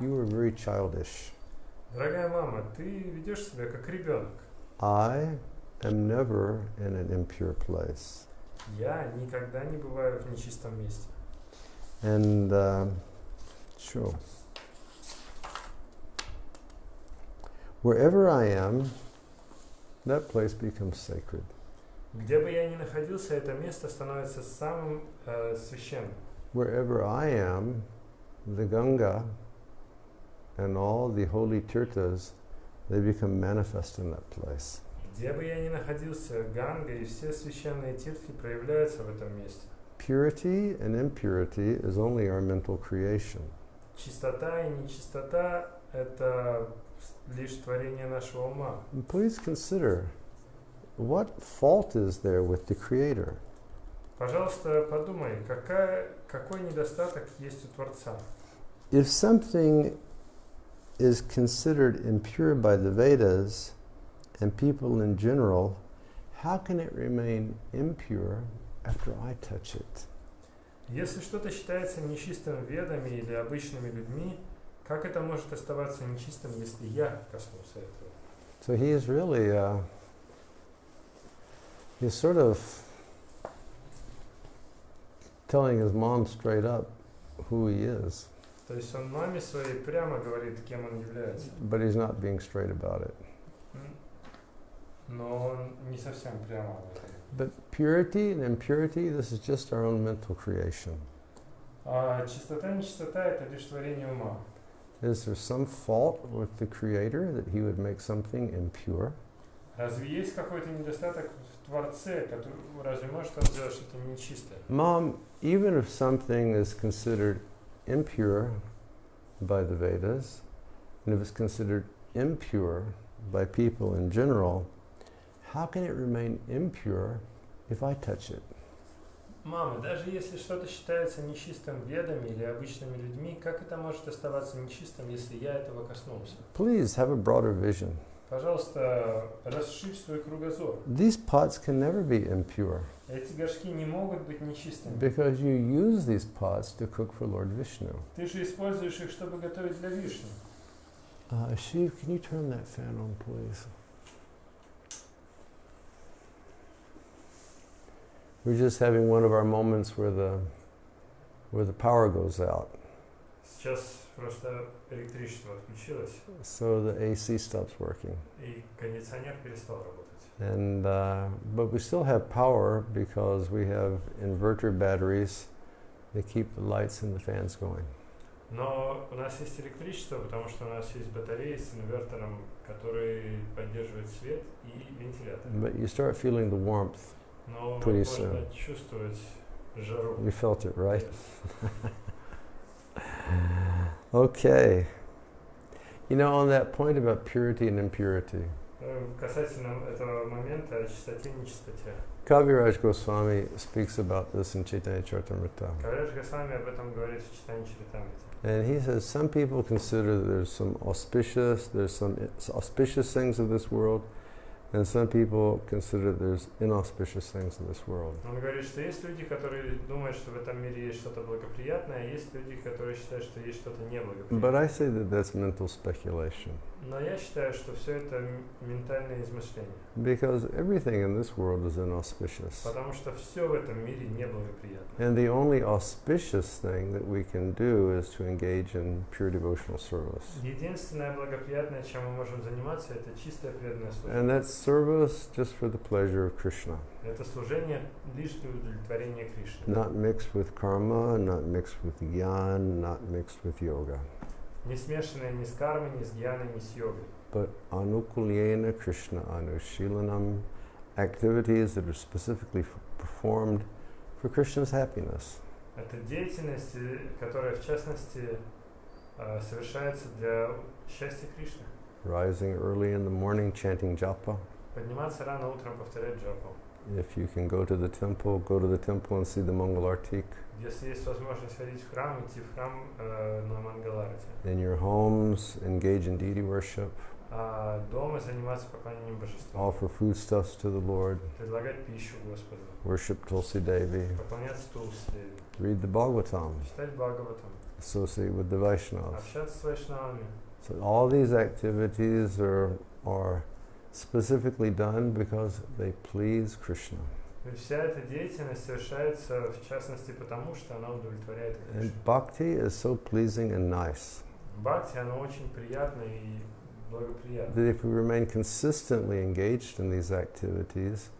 you are very childish. дорогая мама, ты ведешь себя как ребенок. I am never in an impure place." Я никогда не бываю в нечистом месте. And sure. Wherever I am, that place becomes sacred. Где бы я ни находился, это место становится самым священным. Wherever I am, the Ganga and all the holy tirthas, they become manifest in that place. Где бы я ни находился, Ганга и все священные тиртхи проявляются в этом месте. Purity and impurity is only our mental creation. Чистота и нечистота – это лишь творение нашего ума. And please consider, what fault is there with the Creator? Пожалуйста, подумай, какой недостаток есть у Творца. If something is considered impure by the Vedas and people in general, how can it remain impure after I touch it? Если что-то считается нечистым ведами или обычными людьми, как это может оставаться нечистым, если я коснулся этого? So he is really, he's sort of telling his mom straight up who he is. То есть он маме своей прямо говорит, кем он является. But he's not being straight about it. Но он не совсем прямо об этом. But purity and impurity, this is just our own mental creation. Чистота, нечистота – это лишь творение ума. Is there some fault with the Creator that he would make something impure? Разве есть какой-то недостаток в Творце, разве может он сделать что-то нечистое? Mom, even if something is considered impure by the Vedas, and if it's considered impure by people in general, how can it remain impure if I touch it? Мама, даже если что-то считается нечистым ведами или обычными людьми, как это может оставаться нечистым, если я этого коснулся? Please have a broader vision. Пожалуйста, расширь свой кругозор. These pots can never be impure Эти горшки не могут быть нечистыми. because you use these pots to cook for Lord Vishnu. Ты же используешь их, чтобы готовить для Вишну. Shiv, can you turn that fan on, please? We're just having one of our moments where the power goes out, Сейчас просто электричество отключилось, so the AC stops working. и кондиционер перестал работать. And but we still have power because we have inverter batteries. They keep the lights and the fans going. Но у нас есть электричество, потому что у нас есть батареи с инвертором, который поддерживает свет и вентилятор. But you start feeling the warmth. Но Pretty можно soon. чувствовать жару. You felt it, right? Yes. Okay. You know, on that point about purity and impurity, Касательно этого момента о чистоте и нечистоте. Kaviraj Goswami speaks about this in Chaitanya Charitamrita. Кавираж Госвами об этом говорит в Чайтанье Чаритамрите. And he says some people consider that there's some auspicious things of this world, And some people consider there's inauspicious things in this world. Он говорит, что есть люди, которые думают, что в этом мире есть что-то благоприятное, а есть люди, которые считают, что есть что-то неблагоприятное. But I say that that's mental speculation. Но я считаю, что все это ментальное измышление. Because everything in this world is inauspicious. Потому что все в этом мире неблагоприятно. And the only auspicious thing that we can do is to engage in pure devotional service. Единственное благоприятное, чем мы можем заниматься, это чистое преданное служение. And that's service just for the pleasure of Krishna. Это служение лишь для удовлетворения Кришны. Not mixed with karma, not mixed with jnana, not mixed with yoga. Не смешанное ни с кармой, ни с гьяной, ни с йогой. But anukulyena Krishna anushilanam, activities that are specifically performed for Krishna's happiness. Это деятельность, которая в частности совершается для счастья Кришны. Rising early in the morning, chanting japa. Подниматься рано утром, повторять джапу. If you can go to the temple and see the Mangal Artik. Если есть возможность ходить в храм, идти в храм на Мангаларате. In your homes, engage in deity worship. Дома заниматься поклонением божеству. Offer foodstuffs to the Lord. Предлагать пищу Господу. Worship Tulsi Devi. Поклоняться Тулси Деви. Read the Bhagavatam. Читать Бхагаватам. Associate with the Vaishnavas. Общаться с вайшнавами. So all these activities are specifically done because they please Krishna. И вся эта деятельность совершается в частности потому, что она удовлетворяет And Кришну. bhakti is so pleasing and nice Бхакти, оно очень приятно и благоприятно. that if we remain consistently engaged in these activities,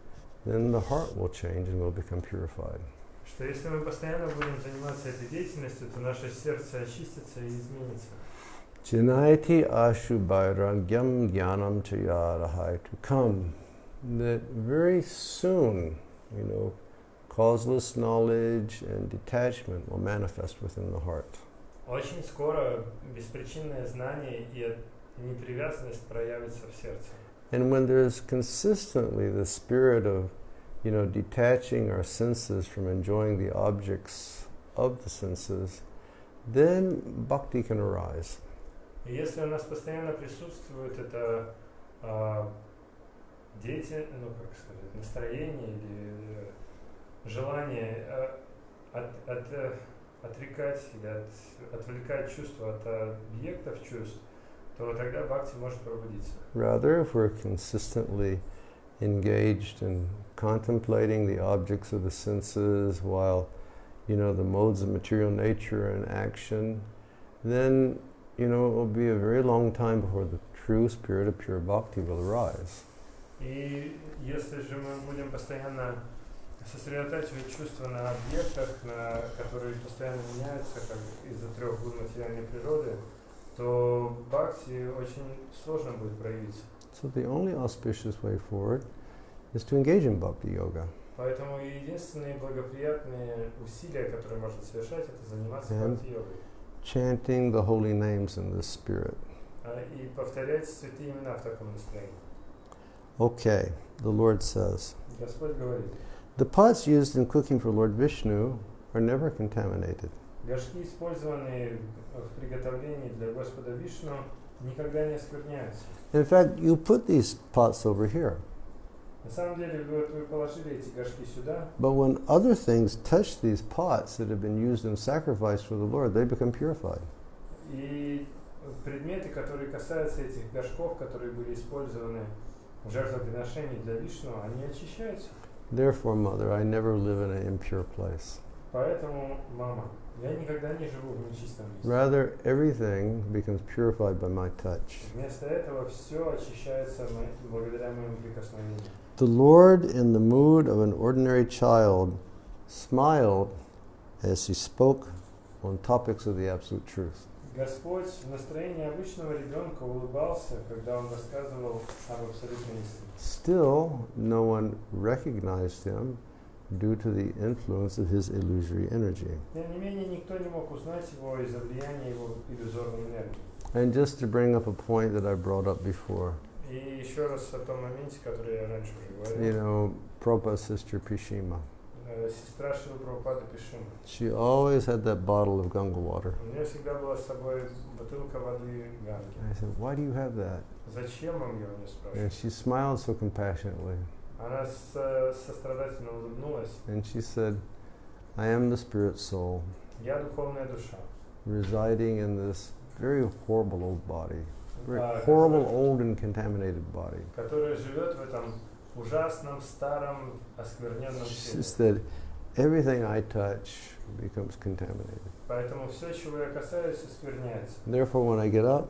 then the heart will change and will become purified. Что если мы постоянно будем заниматься этой деятельностью, то наше сердце очистится и изменится. Jinaiti ashubhairagyam jnanam chayarahai, to come, that very soon, causeless knowledge and detachment will manifest within the heart. Очень скоро беспричинное знание и непривязанность проявится в сердце. And when there's consistently the spirit of, detaching our senses from enjoying the objects of the senses, then bhakti can arise. И если у нас постоянно присутствует это настроение или желание отрекать или отвлекать чувства от объектов чувств, то тогда бхакти может пробудиться. Rather, if we're consistently engaged in contemplating the objects of the senses while, the modes of material nature are in action, then, it will be a very long time before the true spirit of pure bhakti will arise. И если же мы будем постоянно сосредотачивать чувства на объектах, которые постоянно меняются, как из-за трех гун материальной природы, то бхакти очень сложно будет проявиться. So the only auspicious way forward is to engage in bhakti yoga. Поэтому единственные благоприятные усилия, которые можно совершать, это заниматься бхакти-йогой. Chanting the holy names in this spirit. И повторять святые имена в таком настроении. Okay, the Lord says, Господь говорит, the pots used in cooking for Lord Vishnu are never contaminated. горшки, использованные в приготовлении для Господа Вишну, никогда не оскверняются. In fact, you put these pots over here. На самом деле, вы положили эти горшки сюда. But when other things touch these pots that have been used in sacrifice for the Lord, they become purified. И предметы, которые касаются этих горшков, которые были использованы в жертвоприношении для Вишну, они очищаются. Therefore, Mother, I never live in an impure place. Поэтому, мама, я никогда не живу в нечистом месте. Rather, everything becomes purified by my touch. Вместо этого все очищается благодаря моему прикосновению. The Lord, in the mood of an ordinary child, smiled as he spoke on topics of the absolute truth. Господь в настроении обычного ребенка улыбался, когда он рассказывал об абсолютной истине. Still, no one recognized him due to the influence of his illusory energy. Тем не менее, никто не мог узнать его из-за влияния его иллюзорной энергии. And just to bring up a point that I brought up before, И еще раз о том моменте, который я раньше уже говорил. Prabhupada's sister Pishima. сестра Шрилы Прабхупады Пишима. She always had that bottle of Ganga water. У нее всегда была с собой бутылка воды Ганги. And I said, why do you have that? Зачем вам ее не And спрашивают? she smiled so compassionately. Она сострадательно улыбнулась. And she said, I am the spirit soul, Я духовная душа, residing in this very horrible old body. Very Да, horrible, old and contaminated body. которая живет в этом ужасном, старом, оскверненном She теле. said, everything I touch becomes contaminated. Поэтому все, чего я касаюсь, оскверняется. Therefore, when I get up,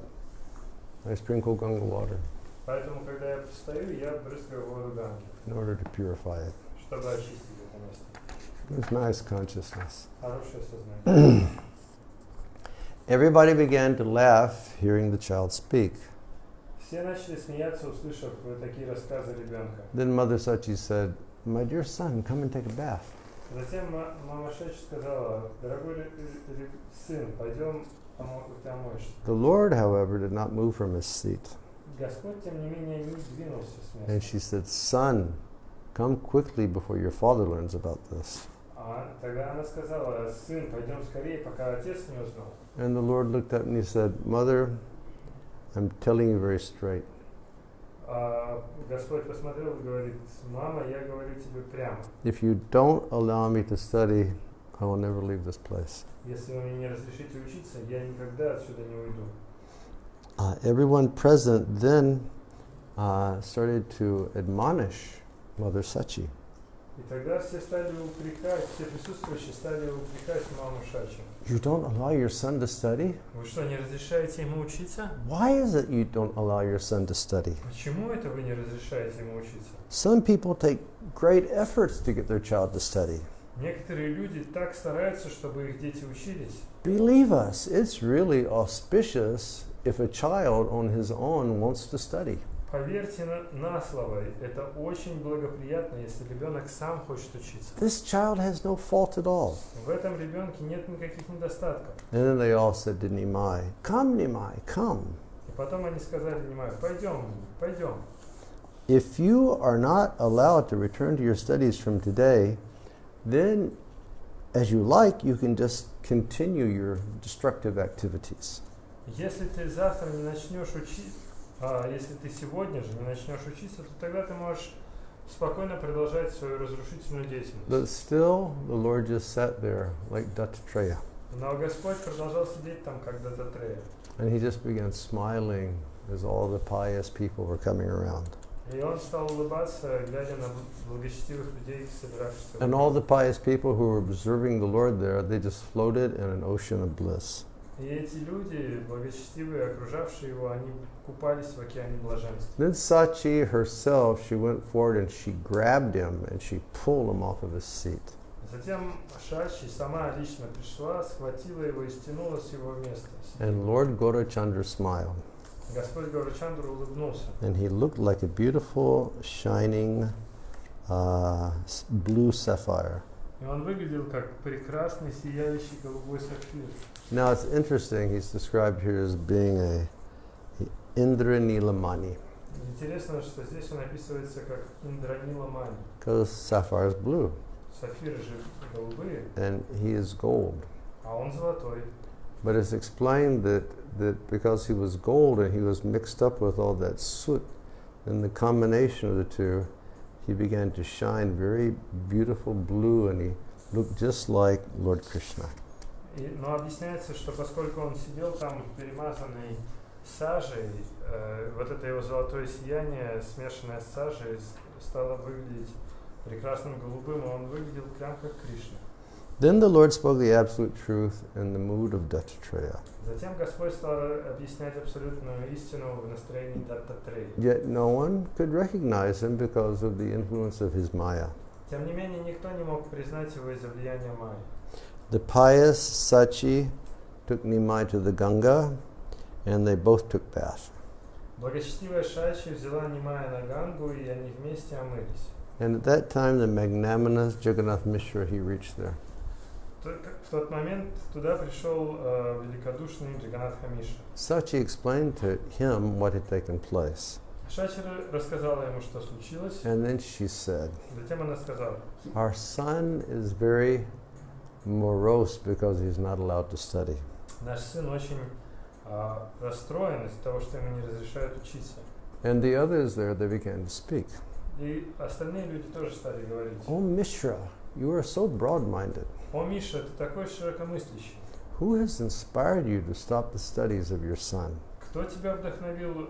I sprinkle Ganga water Поэтому, когда я встаю, я брызгаю воду Ганги, in order to purify it. чтобы очистить это место. It's nice consciousness. Хорошее сознание. Everybody began to laugh hearing the child speak. Все начали смеяться, услышав такие рассказы ребенка. Then Mother Sachi said, my dear son, come and take a bath. Затем мама Шачи сказала: дорогой сын, пойдем, ты омоешься. The Lord, however, did not move from his seat. Господь, тем не менее, не двинулся с места. And she said, son, come quickly before your father learns about this. Тогда она сказала: сын, пойдем скорее, пока отец не узнал. And the Lord looked up and he said, Mother, I'm telling you very straight. Господь посмотрел и говорит: мама, я говорю тебе прямо. If you don't allow me to study, I will never leave this place. Если вы мне не разрешите учиться, я никогда отсюда не уйду. Everyone present then started to admonish Mother Sachi. И тогда все стали упрекать, все присутствующие стали упрекать маму Шачи. You don't allow your son to study? Вы что, не разрешаете ему учиться? Why is it you don't allow your son to study? Почему это вы не разрешаете ему учиться? Some people take great efforts to get their child to study. Некоторые люди так стараются, чтобы их дети учились. Believe us, it's really auspicious if a child on his own wants to study. Поверьте на слово, это очень благоприятно, если ребенок сам хочет учиться. This child has no fault at all. В этом ребенке нет никаких недостатков. And then they all said to Nimai, come Nimai, come. И потом они сказали Нимаю: пойдем, пойдем. If you are not allowed to return to your studies from today, then as you like, you can just continue your destructive activities. Если ты завтра не начнешь учиться, если ты сегодня же не начнешь учиться, то тогда ты можешь спокойно продолжать свою разрушительную деятельность. But still, the Lord just sat there like Dattatreya. Но Господь продолжал сидеть там, как Даттатрея. And he just began smiling as all the pious people were coming around. И он стал улыбаться, глядя на благочестивых людей, собиравшихся. And all the pious people who were observing the Lord there, they just floated in an ocean of bliss. И эти люди, благочестивые, окружавшие его, они купались в океане блаженства. Then Sachi herself, she went forward and she grabbed him and she pulled him off of his seat. Затем Шачи сама лично пришла, схватила его и стянула с его места. And Lord Gaurachandra smiled. Господь Гаурачандра улыбнулся. And he looked like a beautiful, shining blue sapphire. И он выглядел как прекрасный, сияющий голубой сапфир. Now it's interesting, he's described here as being a Indra Nilamani. Интересно, что здесь он описывается как Индраниламани. Because sapphire is blue. Сапфиры же голубые, And he is gold. а он золотой. But it's explained that because he was gold and he was mixed up with all that soot, and the combination of the two, he began to shine very beautiful blue and he looked just like Lord Krishna. Но объясняется, что поскольку он сидел там перемазанный сажей, вот это его золотое сияние, смешанное с сажей, стало выглядеть прекрасным голубым, и он выглядел прям как Кришна. Then the Lord spoke the absolute truth in the mood of Dattatreya. Затем Господь стал объяснять абсолютную истину в настроении Даттатреи. Yet no one could recognize him because of the influence of his Maya. Тем не менее, никто не мог признать его из-за влияния Майи. The pious Sachi took Nimai to the Ganga and they both took bath. Благочестивая Шачи взяла Нимая на Гангу, и они вместе омылись. And at that time the magnanimous Jagannath Mishra, he reached there. В тот момент туда пришел великодушный Джаганатха Мишра. Sachi explained to him what had taken place. Шачара рассказала ему, что случилось. And then she said, Затем она сказала, our son is very morose because he's not allowed to study. наш сын очень расстроен из-за того, что ему не разрешают учиться. And the others there, they began to speak. И остальные люди тоже стали говорить. Oh, Mishra, you are so broad-minded. О, Миша, ты такой широкомыслящий. Who has inspired you to stop the studies of your son? Кто тебя вдохновил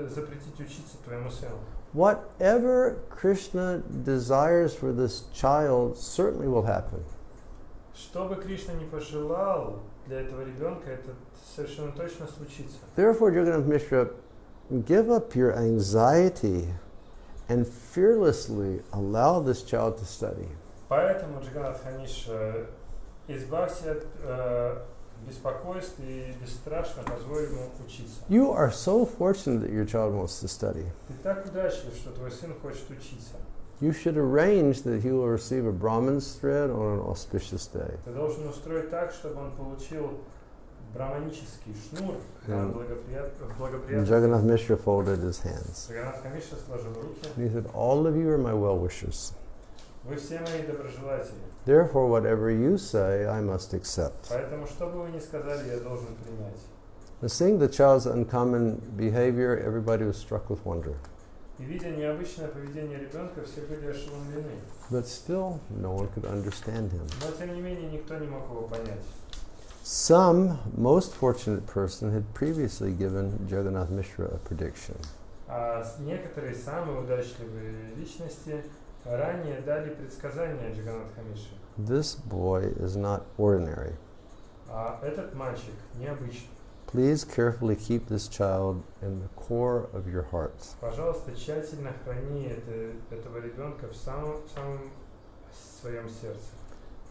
запретить учиться твоему сыну? Whatever Krishna desires for this child certainly will happen. Что бы Кришна не пожелал для этого ребенка, это совершенно точно случится. Therefore, Jagannath Mishra, give up your anxiety and fearlessly allow this child to study. Поэтому, Джаганнат Хамиш, избавься от беспокойств и бесстрашно позволь ему учиться. You are so fortunate that your child wants to study. Ты так удачлив, что твой сын хочет учиться. You should arrange that he will receive a Brahman's thread on an auspicious day. Ты должен устроить так, чтобы он получил браманический шнур на благоприятный. Jagannath Mishra folded his hands. Джаганнат Хамиш сложил руки. And he said, all of you are my well-wishers. Вы все мои доброжелатели. Therefore, whatever you say, I must accept. Поэтому, что бы вы ни сказали, я должен принять. And seeing the child's uncommon behavior, everybody was struck with wonder. И видя необычное поведение ребенка, все были ошеломлены. But still, no one could understand him. Но, тем не менее, никто не мог его понять. Some most fortunate person had previously given Jagannath Mishra a prediction. А некоторые самые удачливые личности ранее дали предсказания Джаганнат Хамиши. This boy is not ordinary. А этот мальчик необычный. Please carefully keep this child in the core of your hearts. Пожалуйста, тщательно храни этого ребенка в самом своем сердце.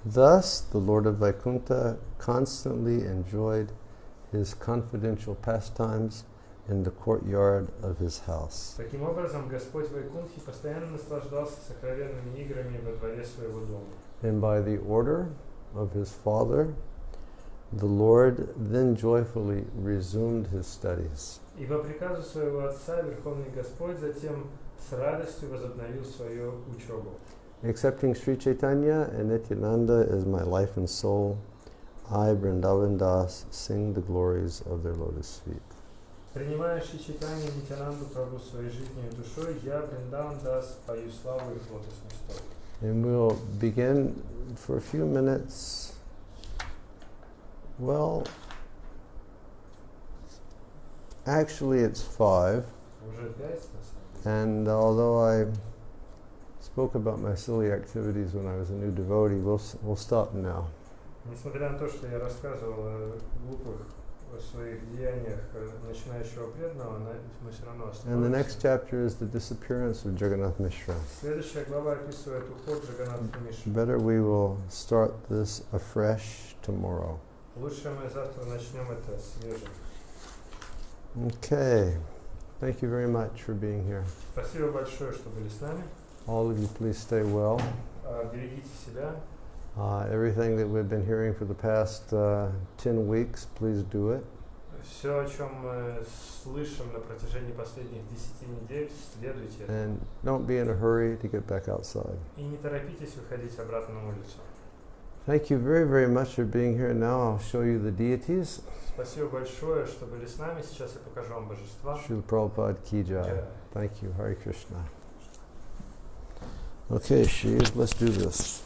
Thus, the Lord of Vaikuntha constantly enjoyed his confidential pastimes in the courtyard of his house. Таким образом, Господь Вайкунтхи постоянно наслаждался сокровенными играми во дворе своего дома. And by the order of his father, the Lord then joyfully resumed his studies. И по приказу своего отца Верховный Господь затем с радостью возобновил свою учебу. Accepting Sri Chaitanya and Nityananda as my life and soul, I, Vrindavan Das, sing the glories of their lotus feet. Принимая Шри Чайтанью и Нитянанду Прабху своей жизнью и душой, я, Вриндаван Дас, пою славу их лотосных стоп. And we'll begin for a few minutes. Well, actually it's 5. Уже 5, на самом деле. And although I spoke about my silly activities when I was a new devotee, we'll stop now. Несмотря на то, что я рассказывал о глупых своих деяниях начинающего преданного, мы все равно And the остановимся. next chapter is the disappearance of Jagannath Mishra. Следующая глава описывает уход Джаганнатха Миши. Better we will start this afresh tomorrow. Лучше мы завтра начнем это свежим. Okay. Thank you very much for being here. Спасибо большое, что были с нами. All of you, please stay well. Берегите себя. Everything that we've been hearing for the past 10 weeks, please do it. Все, о чем мы слышим на протяжении последних 10 недель, следуйте этому. And don't be in a hurry to get back outside. И не торопитесь выходить обратно на улицу. Thank you very, very much for being here. Now I'll show you the deities. Спасибо большое, что были с нами. Сейчас я покажу вам божества. Srila Prabhupada Ki Jai. Thank you. Hare Krishna. Okay, Shiv, let's do this.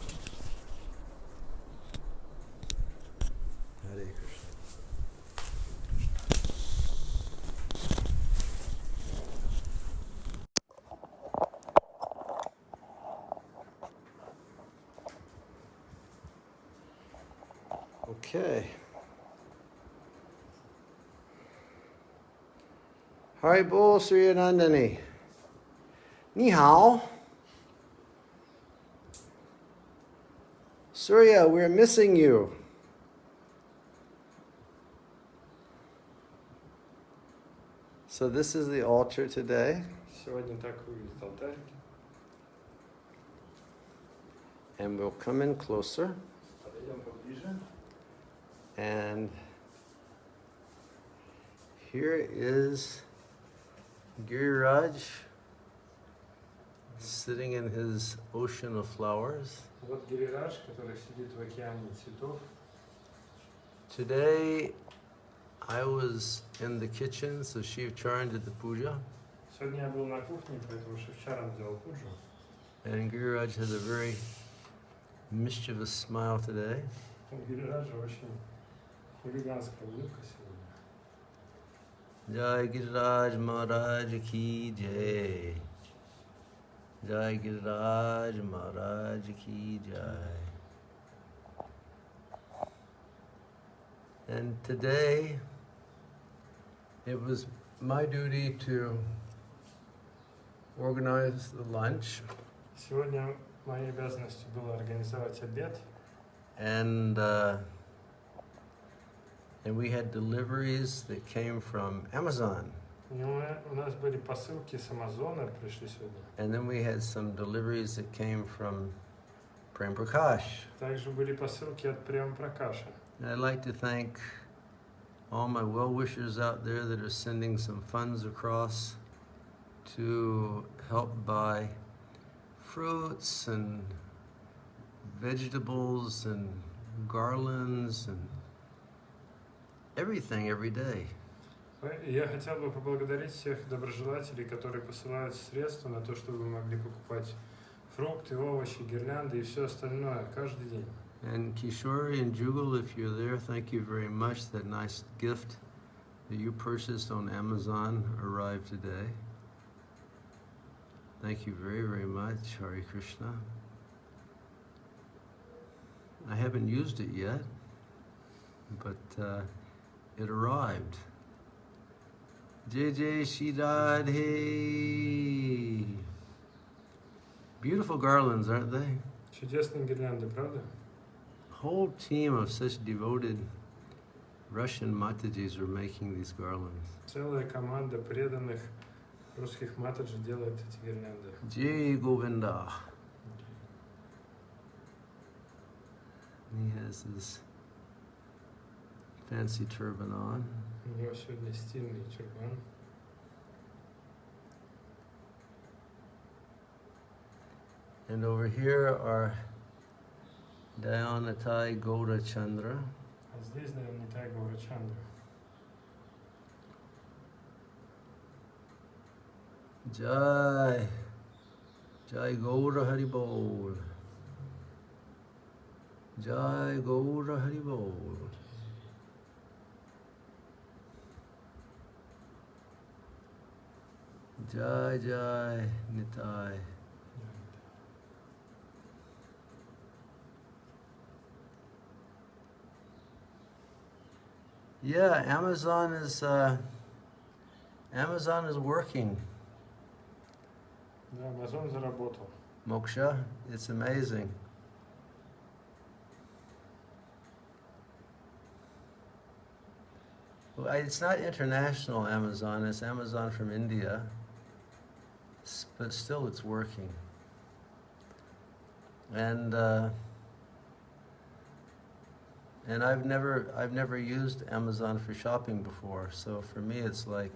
Hare Krishna. Okay. Hari Bol Sri Anandani. Ni hao. Surya, we're missing you. So this is the altar today. Сегодня так выглядит алтарь. And we'll come in closer. Подойдем поближе. And here is Giriraj sitting in his ocean of flowers. Вот Гирирадж, который сидит в океане цветов. Today I was in the kitchen, so Shiv Charan did the puja. Сегодня я был на кухне, поэтому Шивчаран делал пуджу. And Giriraj has a very mischievous smile today. У Гирираджа очень хулиганская улыбка сегодня. Jai Giriraj Maharaj Ki Jai. Jai Giriraj Maharaj Ki Jai. And today it was my duty to organize the lunch. Сегодня моей обязанностью было организовать обед. And we had deliveries that came from Amazon. У нас были посылки с Амазона, пришли сегодня. And then we had some deliveries that came from Prem Prakash. Также были посылки от Према Пракаша. And I'd like to thank all my well-wishers out there that are sending some funds across to help buy fruits and vegetables and garlands and everything every day. Я хотел бы поблагодарить всех доброжелателей, которые посылают средства на то, чтобы вы могли покупать фрукты, овощи, гирлянды и все остальное каждый день. And Kishori and Jugal, if you're there, thank you very much. That nice gift that you purchased on Amazon arrived today. Thank you very, very much, Hare Krishna. I haven't used it yet, but it arrived. Jai Jai Shri Radhe. Beautiful garlands, aren't they? Чудесные гирлянды, правда? Whole team of such devoted Russian Matajis are making these garlands. Целая команда преданных русских матаджи делает эти гирлянды. Jai Govinda. And he has this fancy turban on. У него сегодня стильный тюрбан. And over here are Dayanatai Gaura Chandra. А здесь Дайанатай Гаура Чандра. Jai. Jai Gaura Haribol. Jai Gaura Haribol. Jai Jai Nitai. Yeah, Amazon is working. Да, Амазон заработал. Moksha, it's amazing. Well, it's not international Amazon, it's Amazon from India, but still it's working. And I've never used Amazon for shopping before, so for me it's like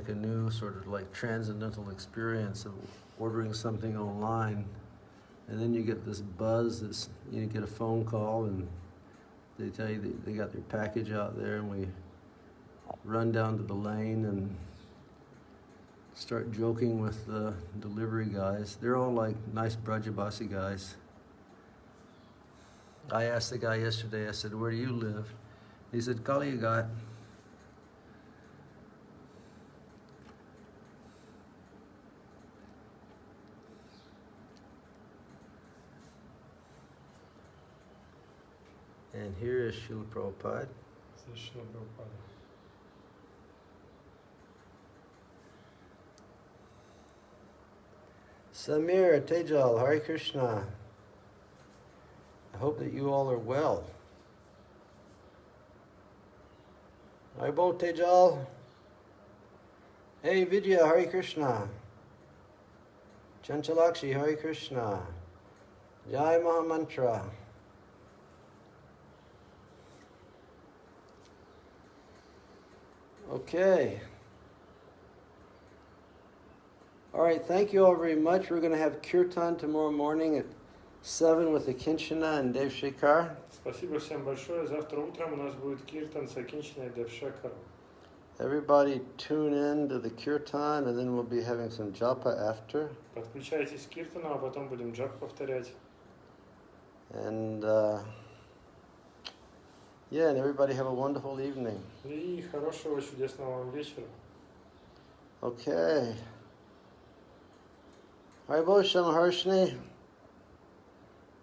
a new sort of like transcendental experience of ordering something online, and then you get this buzz. You get a phone call and they tell you they got their package out there, and we run down to the lane and start joking with the delivery guys. They're all like nice Brajabasi guys. I asked the guy yesterday, I said, "Where do you live?" He said, "Kaliyagat." And here is Srila Prabhupada. Здесь Шрила Прабхупада. Samir, Tejal, Hare Krishna. I hope that you all are well. Haribo Tejal. Hey Vidya, Hare Krishna. Chanchalakshi, Hare Krishna. Jai Mahamantra. Okay. All right, thank you all very much. We're going to have kirtan tomorrow morning at 7 with the Kinchana and Dev Shekhar. Спасибо всем большое. Завтра утром у нас будет киртан с Акинчиной и Девшекаром. Everybody tune in to the kirtan, and then we'll be having some japa after. Подключайтесь к киртану, а потом будем джап повторять. And yeah, and everybody have a wonderful evening. И хорошего, чудесного вам вечера. Okay. Haribo Shamharshni.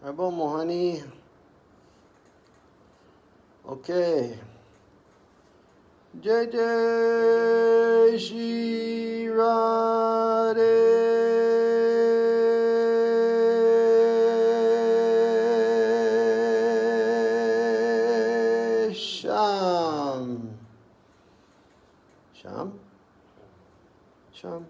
Haribo Mohani. Okay. Jai Jai Shri Radhe Sham. Sham? Sham.